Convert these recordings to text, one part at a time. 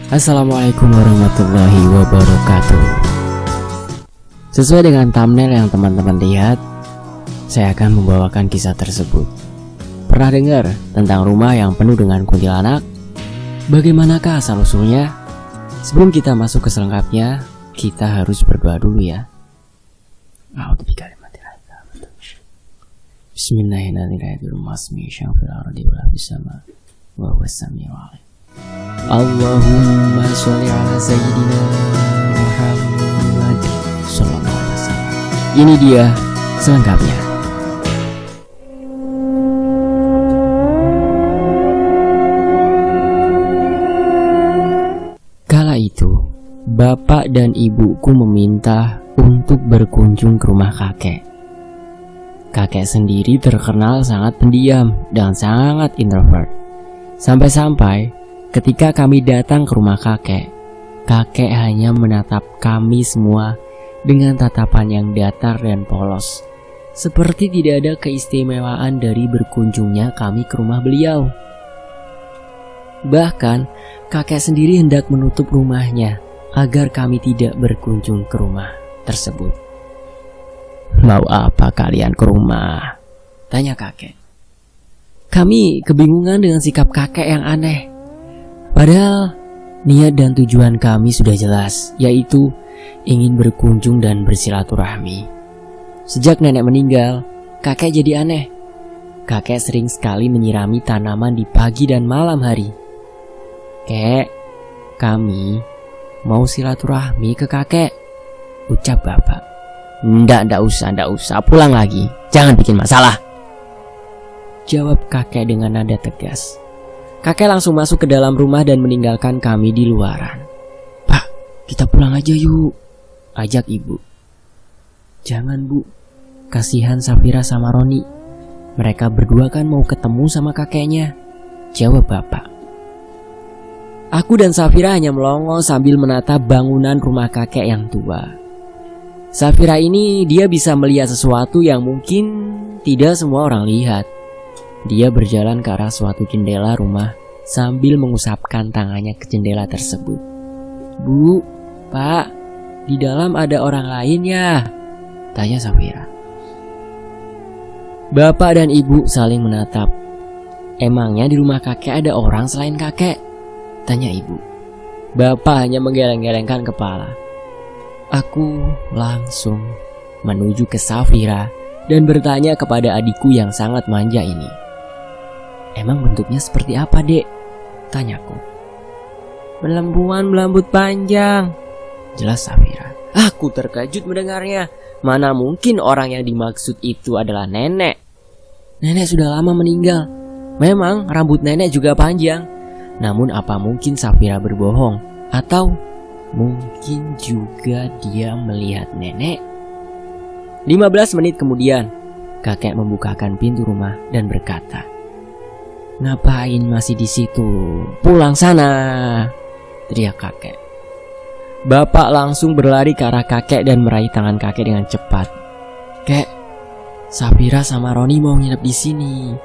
Assalamualaikum warahmatullahi wabarakatuh. Sesuai dengan thumbnail yang teman-teman lihat, saya akan membawakan kisah tersebut. Pernah dengar tentang rumah yang penuh dengan kuntilanak? Bagaimanakah asal-usulnya? Sebelum kita masuk ke selengkapnya, kita harus berdoa dulu ya. Bismillahirrahmanirrahim. Allahumma sholli ala sayyidina Muhammad sallallahu alaihi wasallam. Ini dia selengkapnya. Kala itu, bapak dan ibuku meminta untuk berkunjung ke rumah kakek. Kakek sendiri terkenal sangat pendiam dan sangat introvert. Sampai-sampai ketika kami datang ke rumah kakek, kakek hanya menatap kami semua dengan tatapan yang datar dan polos, seperti tidak ada keistimewaan dari berkunjungnya kami ke rumah beliau. Bahkan kakek sendiri hendak menutup rumahnya agar kami tidak berkunjung ke rumah tersebut. "Mau apa kalian ke rumah?" tanya kakek. Kami kebingungan dengan sikap kakek yang aneh. Padahal niat dan tujuan kami sudah jelas, yaitu ingin berkunjung dan bersilaturahmi. Sejak nenek meninggal, kakek jadi aneh. Kakek sering sekali menyirami tanaman di pagi dan malam hari. "Kek, kami mau silaturahmi ke kakek," ucap bapak. Ndak usah, pulang lagi. Jangan bikin masalah," jawab kakek dengan nada tegas. Kakek langsung masuk ke dalam rumah dan meninggalkan kami di luaran. "Pak, kita pulang aja yuk," ajak ibu. "Jangan bu, kasihan Safira sama Roni. Mereka berdua kan mau ketemu sama kakeknya," jawab bapak. Aku dan Safira hanya melongo sambil menatap bangunan rumah kakek yang tua. Safira ini dia bisa melihat sesuatu yang mungkin tidak semua orang lihat. Dia berjalan ke arah suatu jendela rumah sambil mengusapkan tangannya ke jendela tersebut. "Bu, Pak, di dalam ada orang lain ya?" tanya Safira. Bapak dan ibu saling menatap. "Emangnya di rumah kakek ada orang selain kakek?" tanya ibu. Bapak hanya menggeleng-gelengkan kepala. Aku langsung menuju ke Safira dan bertanya kepada adikku yang sangat manja ini. "Emang bentuknya seperti apa, Dek?" tanyaku. "Belembuan berambut panjang," jelas Safira. Aku terkejut mendengarnya. Mana mungkin orang yang dimaksud itu adalah nenek. Nenek sudah lama meninggal. Memang rambut nenek juga panjang. Namun apa mungkin Safira berbohong? Atau mungkin juga dia melihat nenek? 15 menit kemudian, kakek membukakan pintu rumah dan berkata, "Ngapain masih di situ? Pulang sana!" teriak kakek. Bapak langsung berlari ke arah kakek dan meraih tangan kakek dengan cepat. "Kek, Safira sama Roni mau nginep di sini.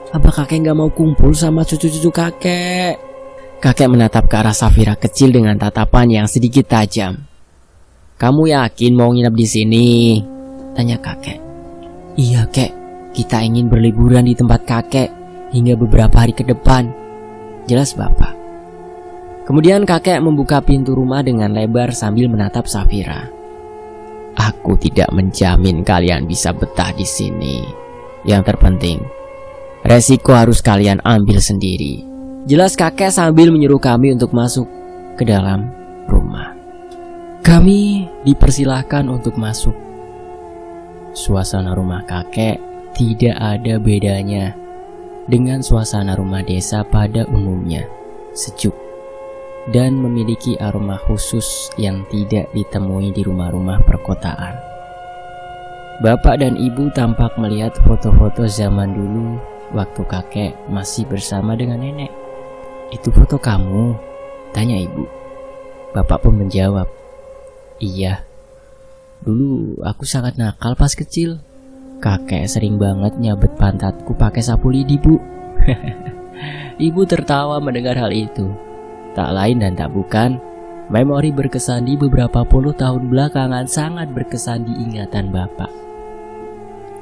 Apa kakek nggak mau kumpul sama cucu-cucu kakek?" Kakek menatap ke arah Safira kecil dengan tatapan yang sedikit tajam. "Kamu yakin mau nginep di sini?" tanya kakek. "Iya kek, kita ingin berliburan di tempat kakek hingga beberapa hari ke depan," jelas bapak. Kemudian kakek membuka pintu rumah dengan lebar sambil menatap Safira. "Aku tidak menjamin kalian bisa betah di sini. Yang terpenting, resiko harus kalian ambil sendiri," jelas kakek sambil menyuruh kami untuk masuk ke dalam rumah. Kami dipersilahkan untuk masuk. Suasana rumah kakek tidak ada bedanya dengan suasana rumah desa pada umumnya, sejuk dan memiliki aroma khusus yang tidak ditemui di rumah-rumah perkotaan. Bapak dan ibu tampak melihat foto-foto zaman dulu waktu kakek masih bersama dengan nenek. "Itu foto kamu?" tanya ibu. Bapak pun menjawab, "Iya, dulu aku sangat nakal pas kecil. Kakek sering banget nyabet pantatku pakai sapu lidi, Bu." Ibu tertawa mendengar hal itu. Tak lain dan tak bukan, memori berkesan di beberapa puluh tahun belakangan sangat berkesan di ingatan Bapak.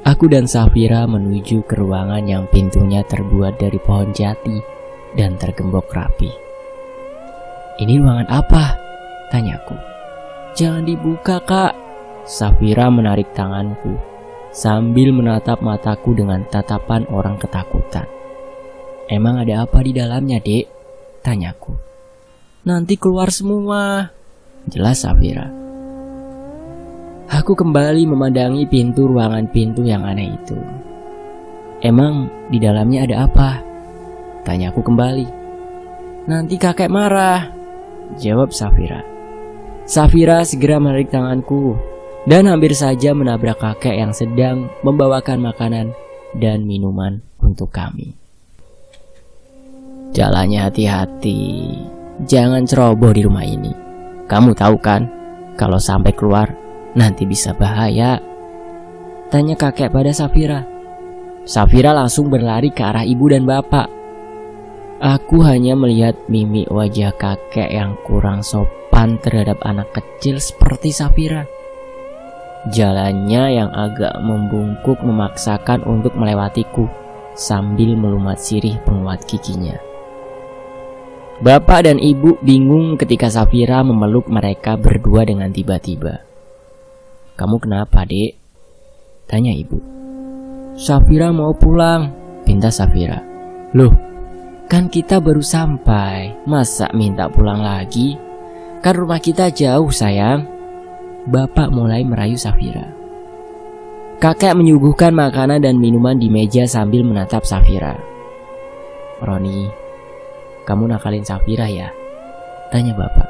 Aku dan Safira menuju ke ruangan yang pintunya terbuat dari pohon jati dan tergembok rapi. "Ini ruangan apa?" tanyaku. "Jangan dibuka, Kak." Safira menarik tanganku sambil menatap mataku dengan tatapan orang ketakutan. "Emang ada apa di dalamnya, Dek?" tanyaku. "Nanti keluar semua," jelas Safira. Aku kembali memandangi pintu pintu yang aneh itu. "Emang di dalamnya ada apa?" tanyaku kembali. "Nanti kakek marah," jawab Safira. Safira segera menarik tanganku dan hampir saja menabrak kakek yang sedang membawakan makanan dan minuman untuk kami. "Jalannya hati-hati, jangan ceroboh di rumah ini. Kamu tahu kan, kalau sampai keluar nanti bisa bahaya," tanya kakek pada Safira. Safira langsung berlari ke arah ibu dan bapak. Aku hanya melihat mimik wajah kakek yang kurang sopan terhadap anak kecil seperti Safira. Jalannya yang agak membungkuk memaksakan untuk melewatiku sambil melumat sirih penguat giginya. Bapak dan ibu bingung ketika Safira memeluk mereka berdua dengan tiba-tiba. "Kamu kenapa, Dek?" tanya ibu. "Safira mau pulang," pinta Safira. "Loh, kan kita baru sampai, masa minta pulang lagi? Kan rumah kita jauh, sayang." Bapak mulai merayu Safira. Kakek menyuguhkan makanan dan minuman di meja sambil menatap Safira. "Roni, kamu nakalin Safira ya?" tanya bapak.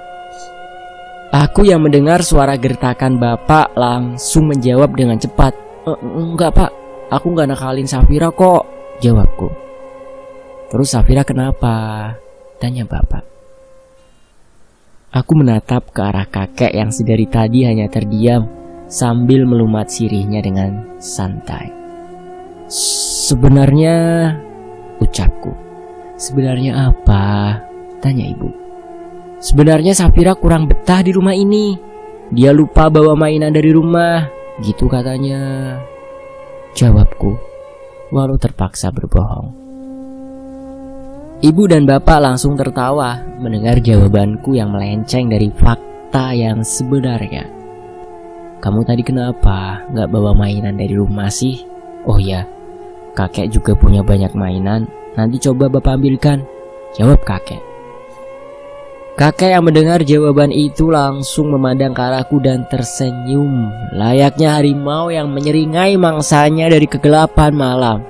Aku yang mendengar suara gertakan bapak langsung menjawab dengan cepat. Enggak, Pak, aku gak nakalin Safira kok," jawabku. "Terus Safira kenapa?" tanya bapak. Aku menatap ke arah kakek yang sedari tadi hanya terdiam sambil melumat sirihnya dengan santai. "Sebenarnya," ucapku. "Sebenarnya apa?" tanya ibu. "Sebenarnya Safira kurang betah di rumah ini. Dia lupa bawa mainan dari rumah, gitu katanya," jawabku, walau terpaksa berbohong. Ibu dan bapak langsung tertawa mendengar jawabanku yang melenceng dari fakta yang sebenarnya. "Kamu tadi kenapa gak bawa mainan dari rumah sih?" "Oh ya, kakek juga punya banyak mainan, nanti coba bapak ambilkan," jawab kakek. Kakek yang mendengar jawaban itu langsung memandang ke arahku dan tersenyum layaknya harimau yang menyeringai mangsanya dari kegelapan malam.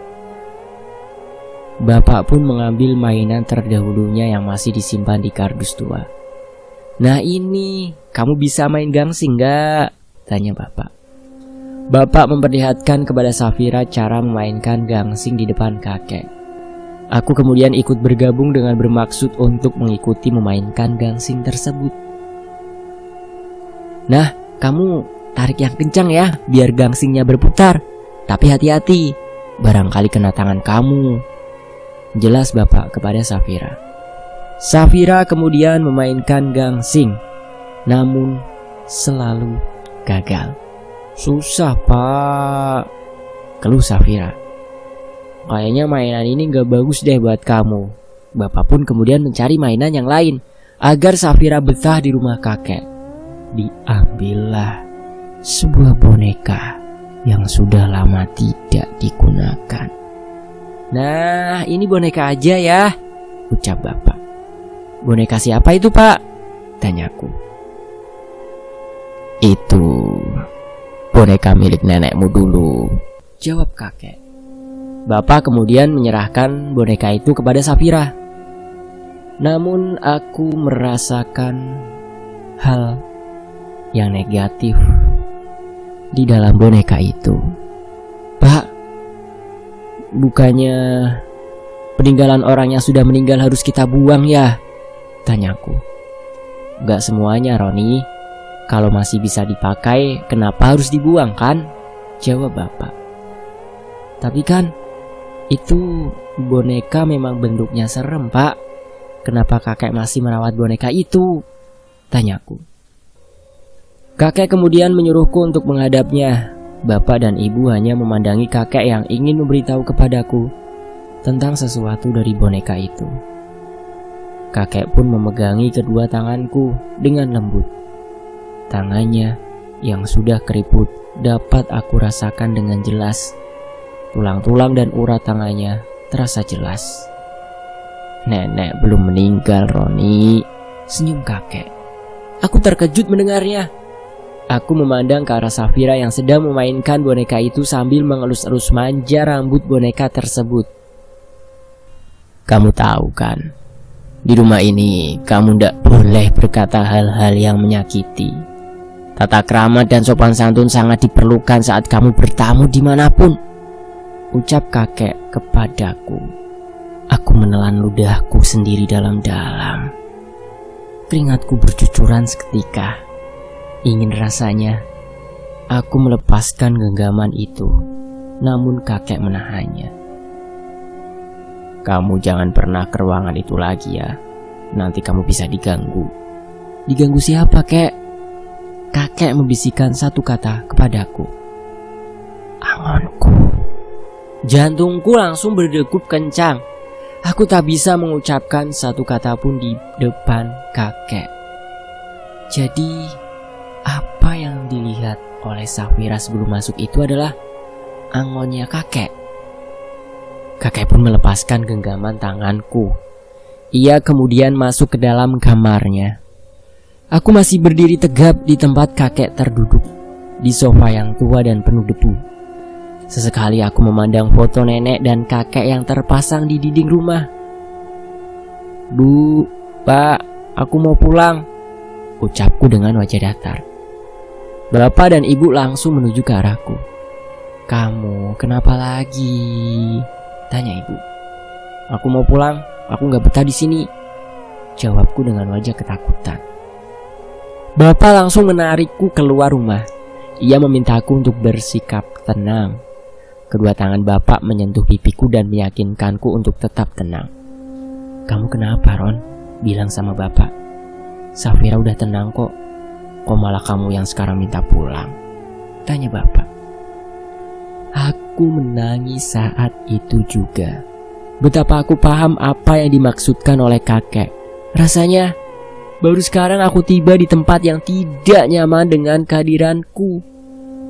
Bapak pun mengambil mainan terdahulunya yang masih disimpan di kardus tua. "Nah ini, kamu bisa main gangsing gak?" tanya bapak. Bapak memperlihatkan kepada Safira cara memainkan gangsing di depan kakek. Aku kemudian ikut bergabung dengan bermaksud untuk mengikuti memainkan gangsing tersebut. "Nah, kamu tarik yang kencang ya, biar gangsingnya berputar. Tapi hati-hati, barangkali kena tangan kamu," jelas bapak kepada Safira. Safira kemudian memainkan gangsing, namun selalu gagal. "Susah, Pak," keluh Safira. "Kayaknya mainan ini gak bagus deh buat kamu." Bapak pun kemudian mencari mainan yang lain agar Safira betah di rumah kakek. Diambillah sebuah boneka yang sudah lama tidak digunakan. "Nah, ini boneka aja ya," ucap bapak. "Boneka siapa itu, Pak?" tanyaku. "Itu boneka milik nenekmu dulu," jawab kakek. Bapak kemudian menyerahkan boneka itu kepada Safira. Namun aku merasakan hal yang negatif di dalam boneka itu. "Pak, bukannya peninggalan orang yang sudah meninggal harus kita buang ya?" tanyaku. "Gak semuanya, Roni. Kalau masih bisa dipakai, kenapa harus dibuang kan?" jawab bapak. "Tapi kan itu boneka memang bentuknya serem, Pak. kenapa kakek masih merawat boneka itu? Tanyaku. Kakek kemudian menyuruhku untuk menghadapnya. Bapak dan ibu hanya memandangi kakek yang ingin memberitahu kepadaku tentang sesuatu dari boneka itu. Kakek pun memegangi kedua tanganku dengan lembut. Tangannya yang sudah keriput dapat aku rasakan dengan jelas. Tulang-tulang dan urat tangannya terasa jelas. Nenek belum meninggal, Roni, senyum kakek. Aku terkejut mendengarnya. Aku memandang ke arah Safira yang sedang memainkan boneka itu sambil mengelus-elus manja rambut boneka tersebut. Kamu tahu kan, di rumah ini kamu tidak boleh berkata hal-hal yang menyakiti. Tata krama dan sopan santun sangat diperlukan saat kamu bertamu dimanapun, ucap kakek kepadaku. Aku menelan ludahku sendiri dalam-dalam. Keringatku bercucuran seketika. Ingin rasanya aku melepaskan genggaman itu, namun kakek menahannya. Kamu jangan pernah ke ruangan itu lagi ya. Nanti kamu bisa diganggu. Diganggu siapa, kek? Kakek membisikkan satu kata kepadaku. Angonku. Jantungku langsung berdegup kencang. Aku tak bisa mengucapkan satu kata pun di depan kakek. Jadi apa yang dilihat oleh Safira sebelum masuk itu adalah angonnya kakek. Kakek pun melepaskan genggaman tanganku. Ia kemudian masuk ke dalam kamarnya. Aku masih berdiri tegap di tempat kakek terduduk di sofa yang tua dan penuh debu. Sesekali aku memandang foto nenek dan kakek yang terpasang di dinding rumah. Bu, Pak, aku mau pulang, ucapku dengan wajah datar. Bapak dan ibu langsung menuju ke arahku. Kamu kenapa lagi? Tanya ibu. Aku mau pulang, aku gak betah di sini, jawabku dengan wajah ketakutan. Bapak langsung menarikku keluar rumah. Ia memintaku untuk bersikap tenang. Kedua tangan bapak menyentuh pipiku dan meyakinkanku untuk tetap tenang. Kamu kenapa, Ron? Bilang sama bapak. Safira udah tenang kok. Kok malah kamu yang sekarang minta pulang? Tanya bapak. Aku menangis saat itu juga. Betapa aku paham apa yang dimaksudkan oleh kakek. Rasanya baru sekarang aku tiba di tempat yang tidak nyaman dengan kehadiranku.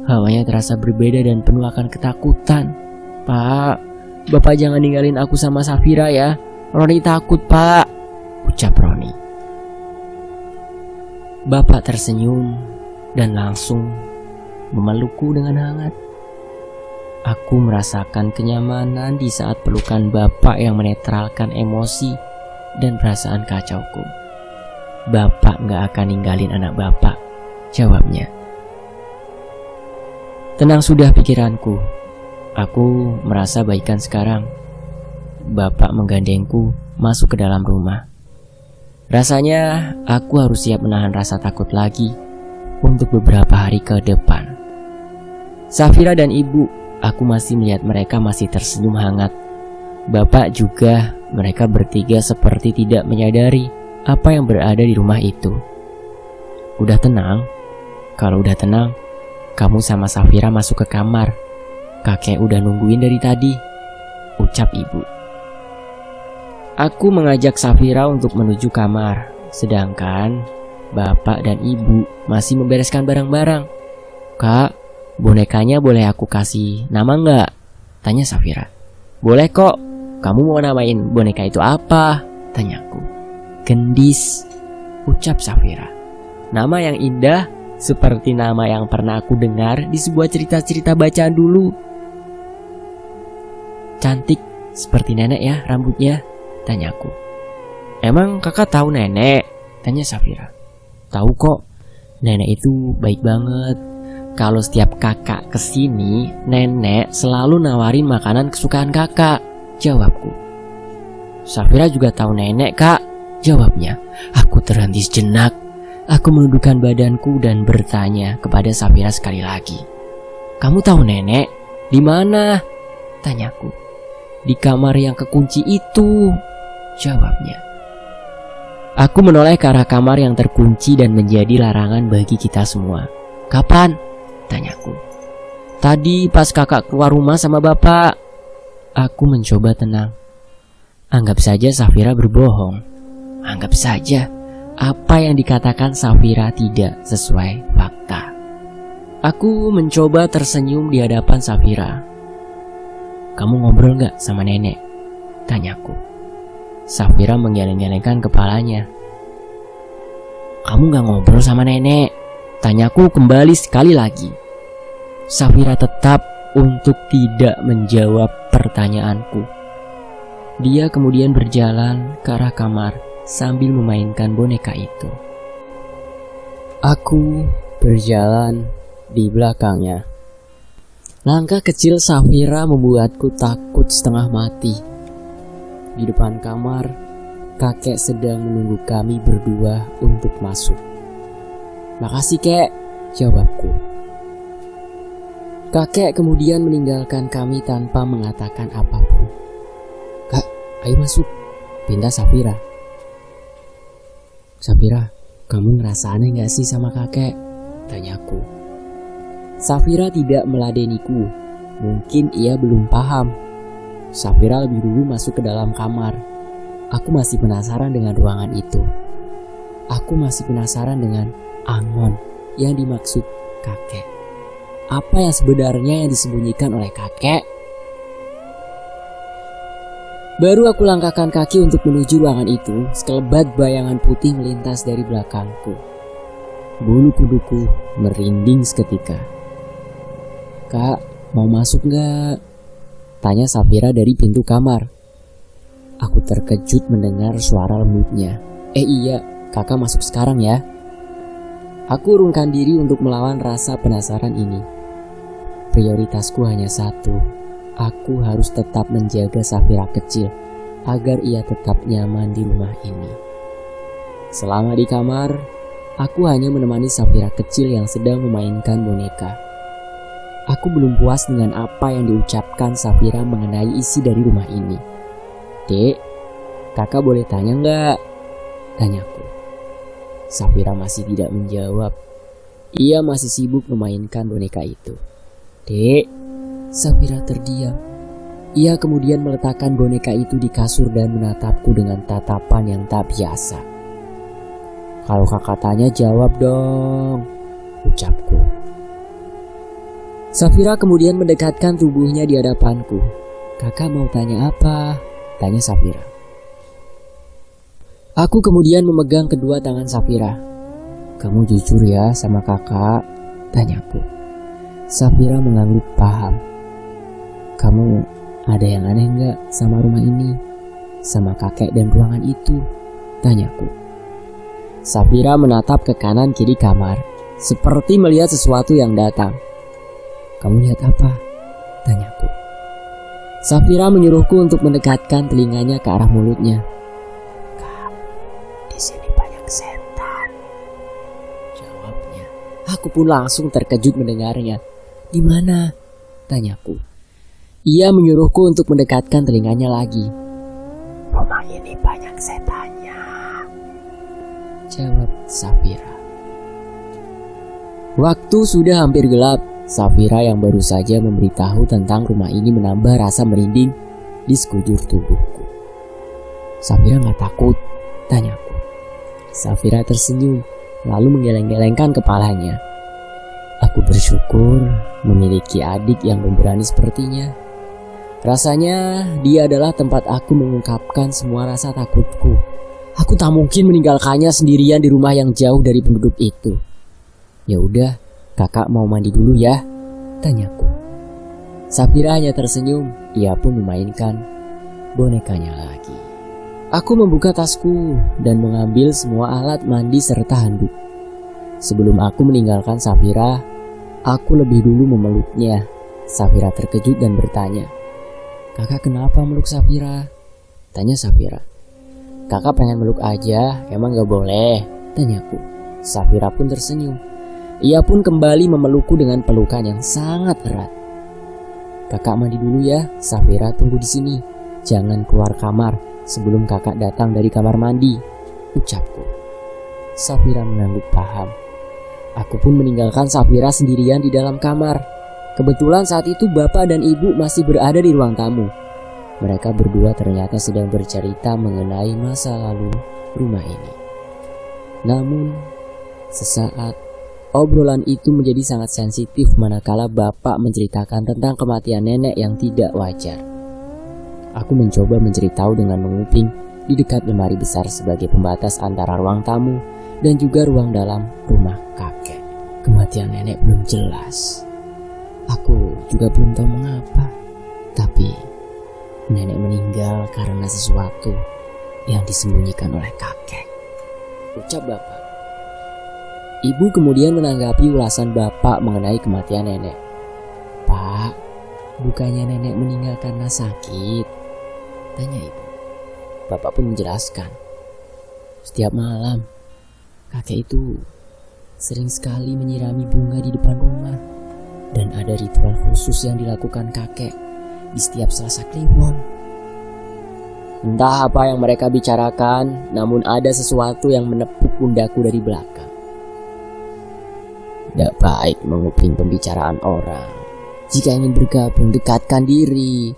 Hawanya terasa berbeda dan penuh akan ketakutan. Pak, bapak jangan ninggalin aku sama Safira ya. Roni takut, Pak, ucap Roni. Bapak tersenyum dan langsung memelukku dengan hangat. Aku merasakan kenyamanan di saat pelukan bapak yang menetralkan emosi dan perasaan kacauku. Bapak gak akan ninggalin anak bapak, jawabnya. Tenang sudah pikiranku. Aku merasa baikan sekarang. Bapak menggandengku masuk ke dalam rumah. Rasanya aku harus siap menahan rasa takut lagi untuk beberapa hari ke depan. Safira dan ibu, aku masih melihat mereka masih tersenyum hangat. Bapak juga, mereka bertiga seperti tidak menyadari apa yang berada di rumah itu. Udah tenang? Kalau udah tenang, kamu sama Safira masuk ke kamar. Kakek udah nungguin dari tadi, ucap ibu. Aku mengajak Safira untuk menuju kamar, sedangkan bapak dan ibu masih membereskan barang-barang. Kak, bonekanya boleh aku kasih nama nggak? Tanya Safira. Boleh kok. Kamu mau namain boneka itu apa? Tanyaku. Gendis, ucap Safira. Nama yang indah seperti nama yang pernah aku dengar di sebuah cerita-cerita bacaan dulu. Cantik seperti nenek ya rambutnya, tanyaku. Emang kakak tahu nenek? Tanya Safira. Tahu kok, nenek itu baik banget. Kalau setiap kakak kesini, nenek selalu nawarin makanan kesukaan kakak, jawabku. Safira juga tahu nenek, kak, jawabnya. Aku terhenti sejenak. Aku menundukkan badanku dan bertanya kepada Safira sekali lagi. Kamu tahu nenek? Di mana? Tanyaku. Di kamar yang kekunci itu, jawabnya. Aku menoleh ke arah kamar yang terkunci dan menjadi larangan bagi kita semua. "Kapan?" tanyaku. "Tadi pas kakak keluar rumah sama bapak." Aku mencoba tenang. Anggap saja Safira berbohong. Anggap saja apa yang dikatakan Safira tidak sesuai fakta. Aku mencoba tersenyum di hadapan Safira. "Kamu ngobrol gak sama nenek?" tanyaku. Safira menggeleng-gelengkan kepalanya. "Kamu gak ngobrol sama nenek?" tanyaku kembali sekali lagi. Safira tetap untuk tidak menjawab pertanyaanku. Dia kemudian berjalan ke arah kamar sambil memainkan boneka itu. Aku berjalan di belakangnya. Langkah kecil Safira membuatku takut setengah mati. Di depan kamar, kakek sedang menunggu kami berdua untuk masuk. "Makasih, Kek," jawabku. Kakek kemudian meninggalkan kami tanpa mengatakan apapun. "Kak, ayo masuk," pinta Safira. "Safira, kamu ngerasa aneh gak sih sama kakek?" tanyaku. Safira tidak meladeniku. Mungkin ia belum paham. Safira lebih dulu masuk ke dalam kamar. Aku masih penasaran dengan ruangan itu. Aku masih penasaran dengan angon yang dimaksud kakek. Apa yang sebenarnya yang disembunyikan oleh kakek? Baru aku langkahkan kaki untuk menuju ruangan itu, sekelebat bayangan putih melintas dari belakangku. Bulu kuduku merinding seketika. "Kak, mau masuk gak?" tanya Safira dari pintu kamar. Aku terkejut mendengar suara lembutnya. Iya, kakak masuk sekarang ya." Aku urungkan diri untuk melawan rasa penasaran ini. Prioritasku hanya satu. Aku harus tetap menjaga Safira kecil agar ia tetap nyaman di rumah ini. Selama di kamar, aku hanya menemani Safira kecil yang sedang memainkan boneka. Aku belum puas dengan apa yang diucapkan Safira mengenai isi dari rumah ini. "Dek, kakak boleh tanya nggak?" tanyaku. Safira masih tidak menjawab. Ia masih sibuk memainkan boneka itu. "Dek," Safira terdiam. Ia kemudian meletakkan boneka itu di kasur dan menatapku dengan tatapan yang tak biasa. "Kalau kakak tanya jawab dong," ucapku. Safira kemudian mendekatkan tubuhnya di hadapanku. "Kakak mau tanya apa?" tanya Safira. Aku kemudian memegang kedua tangan Safira. "Kamu jujur ya sama kakak?" tanyaku. Safira mengangguk paham. "Kamu ada yang aneh gak sama rumah ini? Sama kakek dan ruangan itu?" tanyaku. Safira menatap ke kanan kiri kamar, seperti melihat sesuatu yang datang. "Kamu lihat apa?" tanyaku. Safira menyuruhku untuk mendekatkan telinganya ke arah mulutnya. "Kak, di sini banyak setan," jawabnya. Aku pun langsung terkejut mendengarnya. "Di mana?" tanyaku. Ia menyuruhku untuk mendekatkan telinganya lagi. "Rumah ini banyak setannya," jawab Safira. Waktu sudah hampir gelap. Safira yang baru saja memberitahu tentang rumah ini menambah rasa merinding di sekujur tubuhku. "Safira gak takut?" tanyaku. Safira tersenyum, lalu menggeleng-gelengkan kepalanya. Aku bersyukur memiliki adik yang pemberani sepertinya. Rasanya dia adalah tempat aku mengungkapkan semua rasa takutku. Aku tak mungkin meninggalkannya sendirian di rumah yang jauh dari penduduk itu. "Ya udah, kakak mau mandi dulu ya?" tanyaku. Safira hanya tersenyum. Ia pun memainkan bonekanya lagi. Aku membuka tasku dan mengambil semua alat mandi serta handuk. Sebelum aku meninggalkan Safira, aku lebih dulu memeluknya. Safira terkejut dan bertanya, "Kakak kenapa meluk Safira?" tanya Safira. "Kakak pengen meluk aja, emang gak boleh?" tanyaku. Safira pun tersenyum. Ia pun kembali memelukku dengan pelukan yang sangat erat. "Kakak mandi dulu ya, Safira tunggu di sini. Jangan keluar kamar sebelum kakak datang dari kamar mandi," ucapku. Safira mengangguk paham. Aku pun meninggalkan Safira sendirian di dalam kamar. Kebetulan saat itu bapak dan ibu masih berada di ruang tamu. Mereka berdua ternyata sedang bercerita mengenai masa lalu rumah ini. Namun, sesaat obrolan itu menjadi sangat sensitif manakala bapak menceritakan tentang kematian nenek yang tidak wajar. Aku mencoba mencari tahu dengan menguping di dekat lemari besar sebagai pembatas antara ruang tamu dan juga ruang dalam rumah kakek. Kematian nenek belum jelas. Aku juga belum tahu mengapa. Tapi nenek meninggal karena sesuatu yang disembunyikan oleh kakek, ucap bapak. Ibu kemudian menanggapi ulasan bapak mengenai kematian nenek. Pak, bukannya nenek meninggal karena sakit? Tanya ibu. Bapak pun menjelaskan. Setiap malam, kakek itu sering sekali menyirami bunga di depan rumah. Dan ada ritual khusus yang dilakukan kakek di setiap Selasa Kliwon. Entah apa yang mereka bicarakan, namun ada sesuatu yang menepuk pundakku dari belakang. Tidak baik menguping pembicaraan orang. Jika ingin bergabung, dekatkan diri.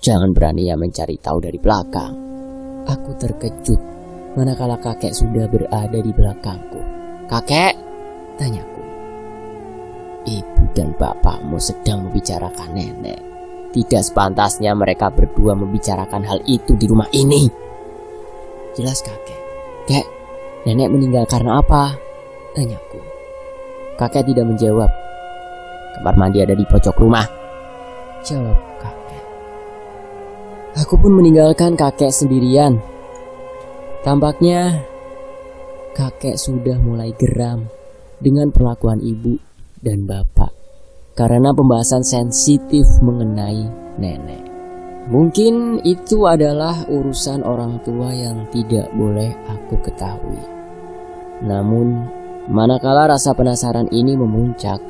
Jangan beraninya mencari tahu dari belakang. Aku terkejut manakala kakek sudah berada di belakangku. Kakek? Tanyaku. Ibu dan bapakmu sedang membicarakan nenek. Tidak sepantasnya mereka berdua membicarakan hal itu di rumah ini. Jelas kakek. Kek, nenek meninggal karena apa? Tanyaku. Kakek tidak menjawab. Kamar mandi ada di pojok rumah, jawab kakek. Aku pun meninggalkan kakek sendirian. Tampaknya kakek sudah mulai geram dengan perlakuan ibu dan bapak karena pembahasan sensitif mengenai nenek. Mungkin itu adalah urusan orang tua yang tidak boleh aku ketahui. Namun, manakala rasa penasaran ini memuncak,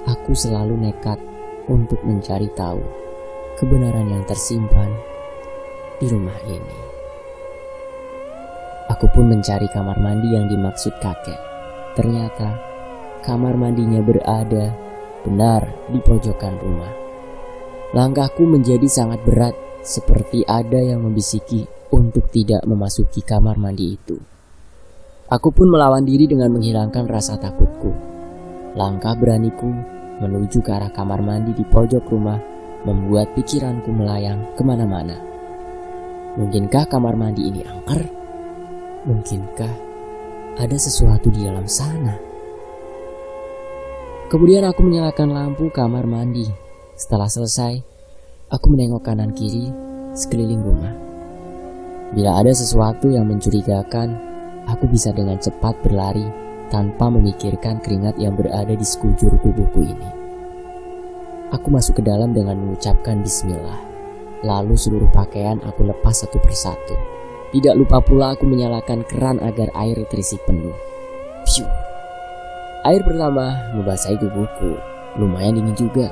aku selalu nekat untuk mencari tahu kebenaran yang tersimpan di rumah ini. Aku pun mencari kamar mandi yang dimaksud kakek. Ternyata kamar mandinya berada benar di pojokan rumah. Langkahku menjadi sangat berat, seperti ada yang membisiki untuk tidak memasuki kamar mandi itu. Aku pun melawan diri dengan menghilangkan rasa takutku. Langkah beraniku menuju ke arah kamar mandi di pojok rumah membuat pikiranku melayang kemana-mana. Mungkinkah kamar mandi ini angker? Mungkinkah ada sesuatu di dalam sana? Kemudian aku menyalakan lampu kamar mandi. Setelah selesai, aku menengok kanan kiri sekeliling rumah. Bila ada sesuatu yang mencurigakan, aku bisa dengan cepat berlari tanpa memikirkan keringat yang berada di sekujur tubuhku ini. Aku masuk ke dalam dengan mengucapkan bismillah. Lalu seluruh pakaian aku lepas satu persatu. Tidak lupa pula aku menyalakan keran agar air terisi penuh. Piu. Air pertama membasahi tubuhku. Lumayan dingin juga.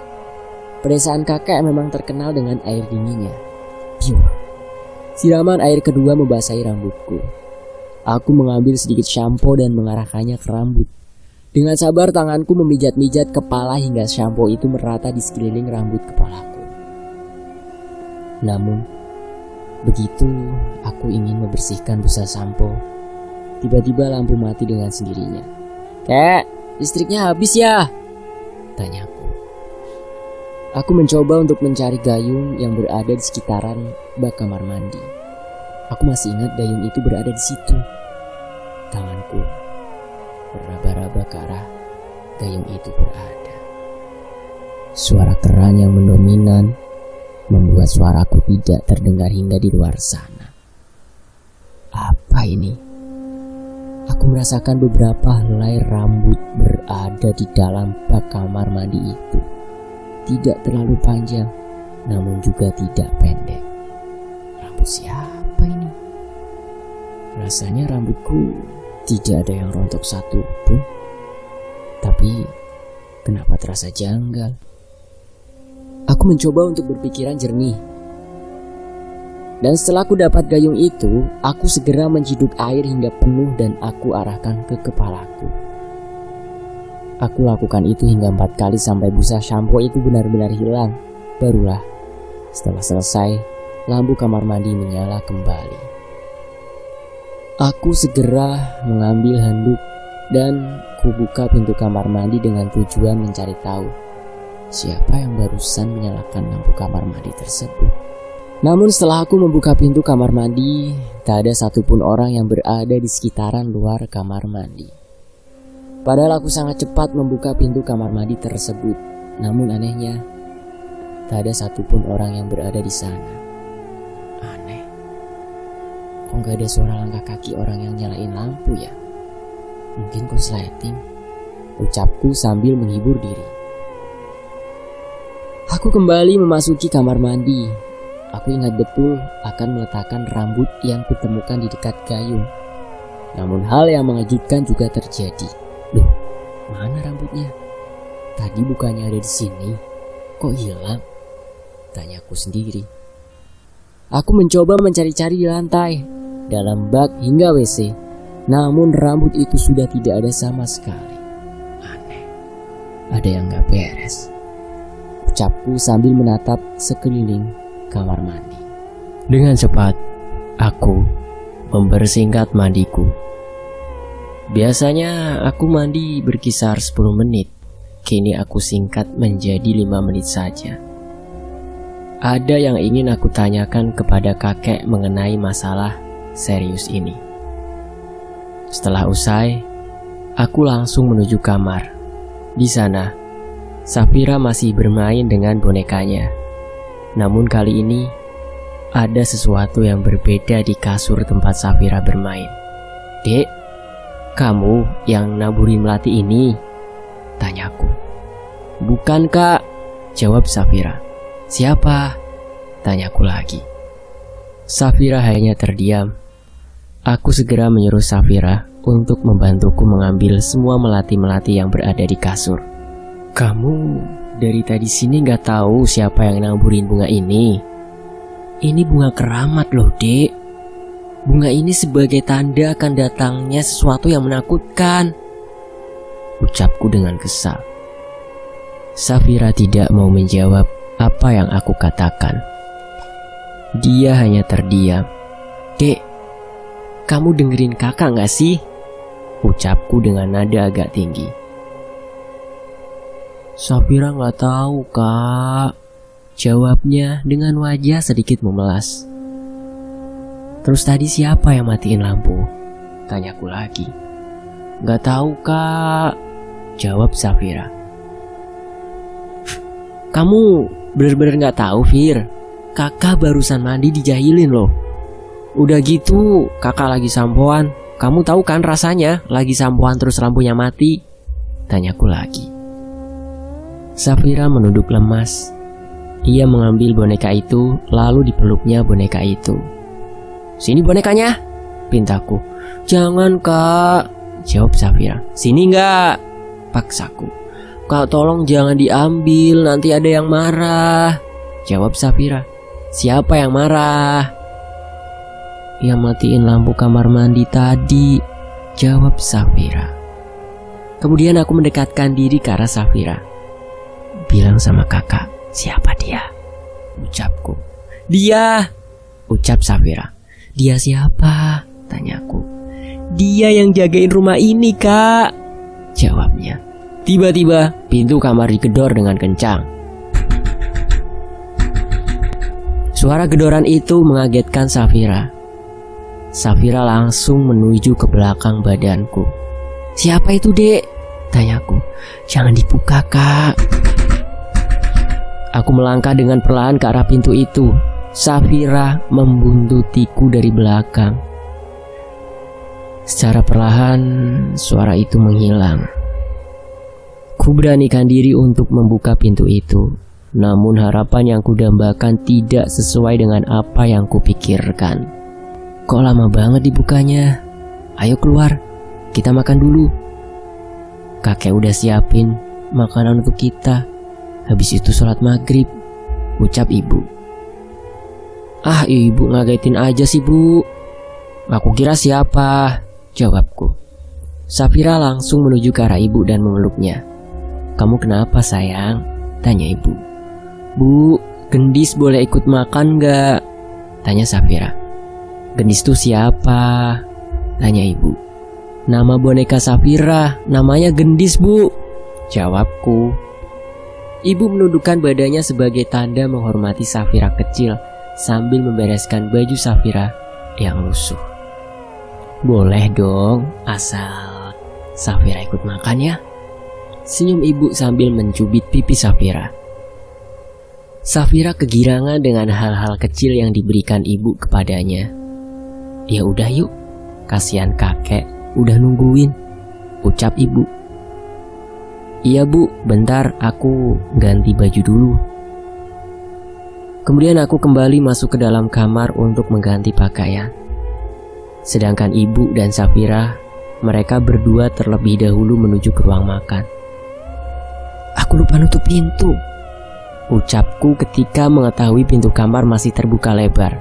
Pedesaan kakek memang terkenal dengan air dinginnya. Piu. Siraman air kedua membasahi rambutku. Aku mengambil sedikit sampo dan mengarahkannya ke rambut. Dengan sabar tanganku memijat-mijat kepala hingga sampo itu merata di sekeliling rambut kepalaku. Namun, begitu aku ingin membersihkan busa sampo, tiba-tiba lampu mati dengan sendirinya. Kek, listriknya habis ya? Tanyaku. Aku mencoba untuk mencari gayung yang berada di sekitaran bak kamar mandi. Aku masih ingat gayung itu berada di situ. Tanganku meraba-raba ke arah gayung itu berada. Suara keran yang mendominan membuat suaraku tidak terdengar hingga di luar sana. Apa ini? Aku merasakan beberapa helai rambut berada di dalam bak kamar mandi itu. Tidak terlalu panjang, namun juga tidak pendek. Rambut siapa ini? Rasanya rambutku tidak ada yang rontok satu pun. Tapi kenapa terasa janggal? Aku mencoba untuk berpikiran jernih. Dan setelah aku dapat gayung itu, aku segera menciduk air hingga penuh dan aku arahkan ke kepalaku. Aku lakukan itu hingga 4 kali sampai busa sampo itu benar-benar hilang. Barulah setelah selesai, lampu kamar mandi menyala kembali. Aku segera mengambil handuk dan kubuka pintu kamar mandi dengan tujuan mencari tahu siapa yang barusan menyalakan lampu kamar mandi tersebut. Namun setelah aku membuka pintu kamar mandi, tak ada satupun orang yang berada di sekitaran luar kamar mandi. Padahal aku sangat cepat membuka pintu kamar mandi tersebut. Namun anehnya, tak ada satupun orang yang berada di sana. Aneh, kok gak ada suara langkah kaki orang yang nyalain lampu ya? Mungkin konsleting, ucapku sambil menghibur diri. Aku kembali memasuki kamar mandi. Aku ingat betul akan meletakkan rambut yang kutemukan di dekat gayung. Namun hal yang mengejutkan juga terjadi. Loh, mana rambutnya? Tadi bukannya ada di sini. Kok hilang? Tanyaku sendiri. Aku mencoba mencari-cari di lantai, dalam bak hingga WC. Namun rambut itu sudah tidak ada sama sekali. Aneh, ada yang gak beres, ucapku sambil menatap sekeliling kamar mandi. Dengan cepat, aku mempersingkat mandiku. Biasanya aku mandi berkisar 10 menit. Kini aku singkat menjadi 5 menit saja. Ada yang ingin aku tanyakan kepada kakek mengenai masalah serius ini. Setelah usai, aku langsung menuju kamar. Di sana, Safira masih bermain dengan bonekanya. Namun kali ini, ada sesuatu yang berbeda di kasur tempat Safira bermain. Dek, kamu yang naburin melati ini? Tanyaku. Bukan kak, jawab Safira. Siapa? Tanyaku lagi. Safira hanya terdiam. Aku segera menyuruh Safira untuk membantuku mengambil semua melati-melati yang berada di kasur. Kamu dari tadi sini gak tahu siapa yang naburin bunga ini? Ini bunga keramat loh dek. Bunga ini sebagai tanda akan datangnya sesuatu yang menakutkan, ucapku dengan kesal. Safira tidak mau menjawab apa yang aku katakan. Dia hanya terdiam. Dek, kamu dengerin kakak gak sih? Ucapku dengan nada agak tinggi. Safira gak tahu kak, jawabnya dengan wajah sedikit memelas. Terus tadi siapa yang matiin lampu? Tanyaku lagi. Gak tahu kak, jawab Safira. Kamu bener-bener gak tahu Fir? Kakak barusan mandi dijahilin loh. Udah gitu kakak lagi sampoan. Kamu tahu kan rasanya lagi sampoan terus lampunya mati? Tanyaku lagi. Safira menunduk lemas. Ia mengambil boneka itu lalu dipeluknya boneka itu. Sini bonekanya, pintaku. Jangan kak, jawab Safira. Sini enggak, paksaku. Kak tolong jangan diambil, nanti ada yang marah, jawab Safira. Siapa yang marah? Yang matiin lampu kamar mandi tadi, jawab Safira. Kemudian aku mendekatkan diri ke arah Safira. Bilang sama kakak, siapa dia? Ucapku. Dia, ucap Safira. Dia siapa? Tanyaku. Dia yang jagain rumah ini kak, jawabnya. Tiba-tiba pintu kamar digedor dengan kencang. Suara gedoran itu mengagetkan Safira. Safira langsung menuju ke belakang badanku. Siapa itu dek? Tanyaku. Jangan dibuka kak. Aku melangkah dengan perlahan ke arah pintu itu. Safira membuntutiku dari belakang. Secara perlahan suara itu menghilang. Ku beranikan diri untuk membuka pintu itu. Namun harapan yang kudambakan tidak sesuai dengan apa yang kupikirkan. Kok lama banget dibukanya? Ayo keluar, kita makan dulu. Kakek udah siapin makanan untuk kita. Habis itu sholat maghrib, ucap ibu. "Ah, ibu ngagetin aja sih, Bu. Aku kira siapa?" jawabku. Safira langsung menuju ke arah ibu dan memeluknya. "Kamu kenapa, sayang?" tanya ibu. "Bu, Gendis boleh ikut makan gak?" tanya Safira. "Gendis tuh siapa?" tanya ibu. "Nama boneka Safira, namanya Gendis, Bu," jawabku. Ibu menundukkan badannya sebagai tanda menghormati Safira kecil sambil membereskan baju Safira yang lusuh. "Boleh dong, asal Safira ikut makan ya," senyum ibu sambil mencubit pipi Safira. Safira kegirangan dengan hal-hal kecil yang diberikan ibu kepadanya. "Ya udah yuk, kasihan kakek udah nungguin," ucap ibu. "Iya Bu, bentar aku ganti baju dulu." Kemudian aku kembali masuk ke dalam kamar untuk mengganti pakaian. Sedangkan ibu dan Safira, mereka berdua terlebih dahulu menuju ke ruang makan. "Aku lupa nutup pintu," ucapku ketika mengetahui pintu kamar masih terbuka lebar.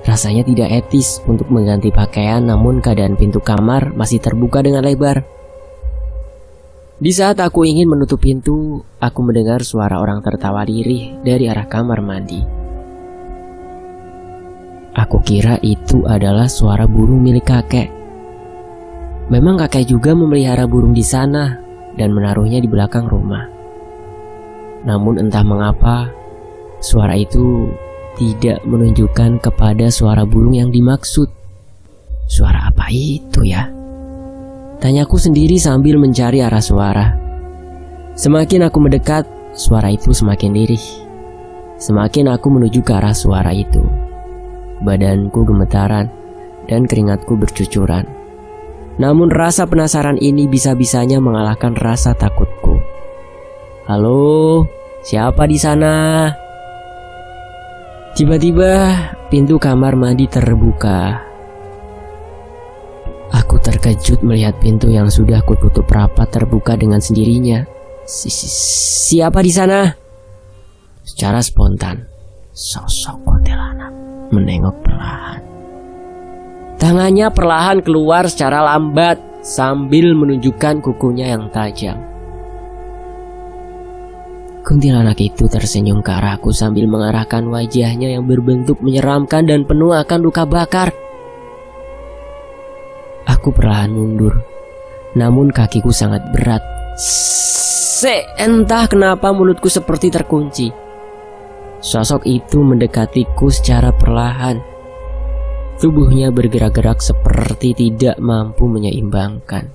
Rasanya tidak etis untuk mengganti pakaian namun keadaan pintu kamar masih terbuka dengan lebar. Di saat aku ingin menutup pintu, aku mendengar suara orang tertawa lirih dari arah kamar mandi. Aku kira itu adalah suara burung milik kakek. Memang kakek juga memelihara burung di sana dan menaruhnya di belakang rumah. Namun entah mengapa, suara itu tidak menunjukkan kepada suara burung yang dimaksud. Suara apa itu ya? Tanyaku sendiri sambil mencari arah suara. Semakin aku mendekat, suara itu semakin lirih. Semakin aku menuju ke arah suara itu, badanku gemetaran dan keringatku bercucuran. Namun rasa penasaran ini bisa-bisanya mengalahkan rasa takutku. "Halo, siapa di sana?" Tiba-tiba pintu kamar mandi terbuka. Aku terkejut melihat pintu yang sudah kututup rapat terbuka dengan sendirinya. "Siapa di sana?" Secara spontan, sosok kuntilanak menengok perlahan. Tangannya perlahan keluar secara lambat sambil menunjukkan kukunya yang tajam. Kuntilanak itu tersenyum ke arahku sambil mengarahkan wajahnya yang berbentuk menyeramkan dan penuh akan luka bakar. Aku perlahan mundur, namun kakiku sangat berat. Entah kenapa mulutku seperti terkunci. Sosok itu mendekatiku secara perlahan. Tubuhnya bergerak-gerak seperti tidak mampu menyeimbangkan.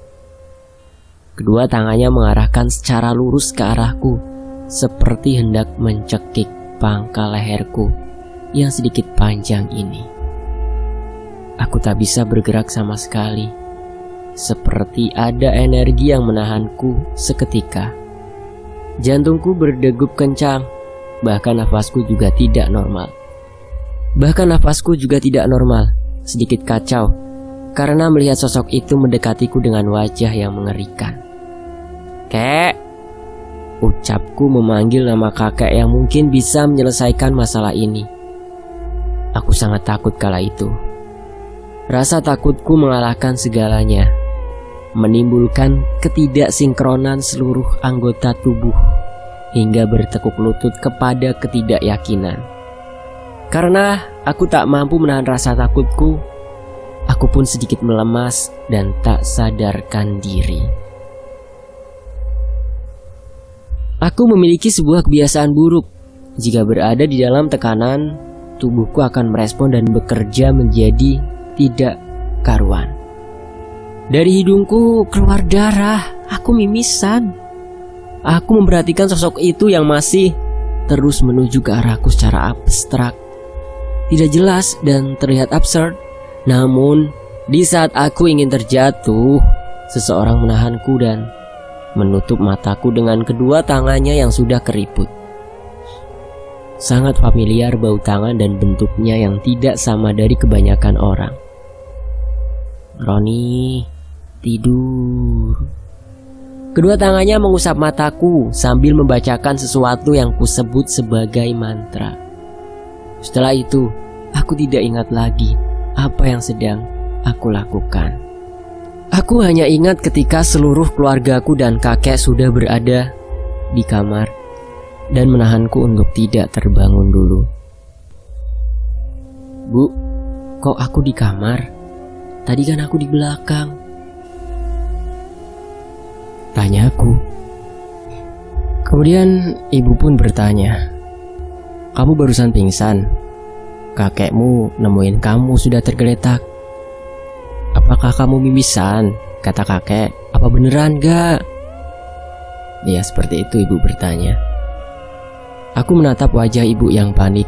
Kedua tangannya mengarahkan secara lurus ke arahku, seperti hendak mencekik pangkal leherku yang sedikit panjang ini. Aku tak bisa bergerak sama sekali, seperti ada energi yang menahanku seketika. Jantungku berdegup kencang, bahkan nafasku juga tidak normal. Sedikit kacau, karena melihat sosok itu mendekatiku dengan wajah yang mengerikan. "Kek!" ucapku memanggil nama kakek yang mungkin bisa menyelesaikan masalah ini. Aku sangat takut kala itu. Rasa takutku mengalahkan segalanya, menimbulkan ketidaksinkronan seluruh anggota tubuh hingga bertekuk lutut kepada ketidakyakinan. Karena aku tak mampu menahan rasa takutku, aku pun sedikit melemas dan tak sadarkan diri. Aku memiliki sebuah kebiasaan buruk. Jika berada di dalam tekanan, tubuhku akan merespon dan bekerja menjadi tidak karuan. Dari hidungku keluar darah, aku mimisan. Aku memperhatikan sosok itu yang masih terus menuju ke arahku secara abstrak. Tidak jelas dan terlihat absurd. Namun, di saat aku ingin terjatuh, seseorang menahanku dan menutup mataku dengan kedua tangannya yang sudah keriput. Sangat familiar bau tangan dan bentuknya yang tidak sama dari kebanyakan orang. "Roni, tidur." Kedua tangannya mengusap mataku sambil membacakan sesuatu yang kusebut sebagai mantra. Setelah itu, aku tidak ingat lagi apa yang sedang aku lakukan. Aku hanya ingat ketika seluruh keluargaku dan kakek sudah berada di kamar dan menahanku untuk tidak terbangun dulu. Bu, kok aku di kamar? Tadi kan aku di belakang. Tanyaku. Kemudian ibu pun bertanya, kamu barusan pingsan? Kakekmu nemuin kamu sudah tergeletak. Apakah kamu mimisan? Kata kakek. Apa beneran gak? Ya seperti itu ibu bertanya. Aku menatap wajah ibu yang panik.